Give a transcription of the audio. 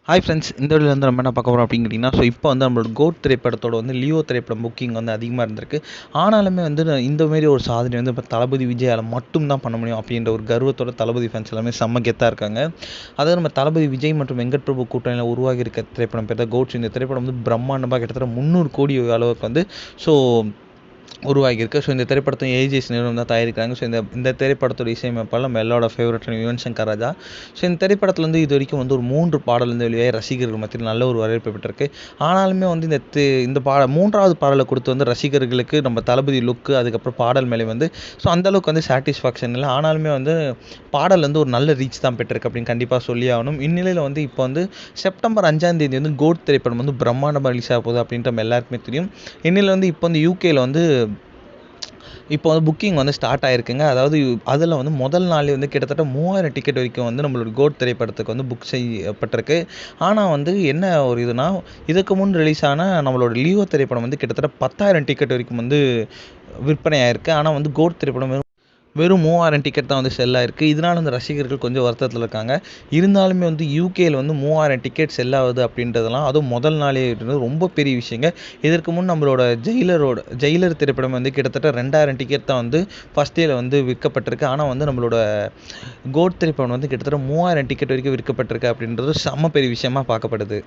Hi friends, இந்த வீடியோவில் வந்து நம்ம என்ன பார்க்க போகிறோம் அப்படின்னு கேட்டிங்கன்னா, இப்போ வந்து நம்மளோட கோட் திரைப்படத்தோட வந்து லியோ திரைப்படம் புக்கிங் வந்து அதிகமாக இருந்திருக்கு. ஆனாலுமே வந்து இந்தமாரி ஒரு சாதனை வந்து இப்போ தளபதி விஜயால் மட்டும் தான் பண்ண முடியும் அப்படின்ற ஒரு கர்வத்தோட தளபதி ஃபேன்ஸ் எல்லாமே செம்ம கெத்தாக இருக்காங்க. அதாவது நம்ம தளபதி விஜய் மற்றும் வெங்கட் பிரபு கூட்டணியில் உருவாகி இருக்க திரைப்படம் பேர் தான் கோட்ஸ். இந்த திரைப்படம் வந்து பிரம்மாண்டமாக கிட்டத்தட்ட 300 கோடி அளவுக்கு வந்து ஸோ உருவாகியிருக்கு. ஸோ இந்த திரைப்படத்தை ஏஜிஎஸ் நிறுவனம் தான் தயாரிக்கிறாங்க. ஸோ இந்த திரைப்படத்தோட இசையமைப்பாளர் நம்ம எல்லாரோட ஃபேவரட்டான யுவன் சங்கர் ராஜா. ஸோ இந்த திரைப்படத்தில் வந்து இது வரைக்கும் வந்து ஒரு 3 பாடல் வந்து வெளியாகி ரசிகர்கள் மத்தியில் நல்ல ஒரு வரவேற்பு பெற்றிருக்கு. ஆனாலுமே வந்து இந்த 3வது பாடலை கொடுத்து வந்து ரசிகர்களுக்கு நம்ம தளபதி லுக்கு அதுக்கப்புறம் பாடல் மேலே வந்து ஸோ அந்தளவுக்கு வந்து சாட்டிஸ்ஃபேக்ஷன் இல்லை. ஆனாலுமே வந்து பாடல் வந்து ஒரு நல்ல ரீச் தான் பெற்றிருக்கு அப்படின்னு கண்டிப்பாக சொல்லி ஆகணும். இந்நிலையில் வந்து இப்போ வந்து செப்டம்பர் 5ஆம் தேதி வந்து கோட் திரைப்படம் வந்து பிரம்மாண்டமாக ரிலீஸ் ஆக போகுது அப்படின்ட்டு நம்ம எல்லாருக்குமே தெரியும். இந்நிலையில் வந்து இப்போ வந்து யூகேயில் வந்து இப்போ வந்து புக்கிங் வந்து ஸ்டார்ட் ஆகிருக்குங்க. அதாவது அதில் வந்து முதல் நாளே வந்து கிட்டத்தட்ட 3000 டிக்கெட் வரைக்கும் வந்து நம்மளோட கோட் திரைப்படத்துக்கு வந்து புக் செய்யப்பட்டிருக்கு. ஆனால் வந்து என்ன ஒரு இதுனா, இதுக்கு முன் ரிலீஸ் ஆன நம்மளோட லியோ திரைப்படம் வந்து கிட்டத்தட்ட 10,000 டிக்கெட் வரைக்கும் வந்து விற்பனை ஆயிருக்கு. ஆனால் வந்து கோட் திரைப்படம் வெறும் 3000 டிக்கெட் தான் வந்து செல் ஆயிருக்கு. இதனால் வந்து ரசிகர்கள் கொஞ்சம் வருத்தத்தில் இருக்காங்க. இருந்தாலுமே வந்து யூகேயில் வந்து 3000 டிக்கெட் செல் ஆகுது அப்படின்றதெல்லாம் அதுவும் முதல் நாளே ரொம்ப பெரிய விஷயங்க. இதற்கு முன் நம்மளோட ஜெயிலர் திரைப்படம் வந்து கிட்டத்தட்ட 2000 டிக்கெட் தான் வந்து ஃபஸ்ட் டேல வந்து விற்கப்பட்டிருக்கு. ஆனால் வந்து நம்மளோட கோட் திரைப்படம் வந்து கிட்டத்தட்ட 3000 டிக்கெட் வரைக்கும் விற்கப்பட்டிருக்கு அப்படின்றது செம்ம பெரிய விஷயமா பார்க்கப்படுது.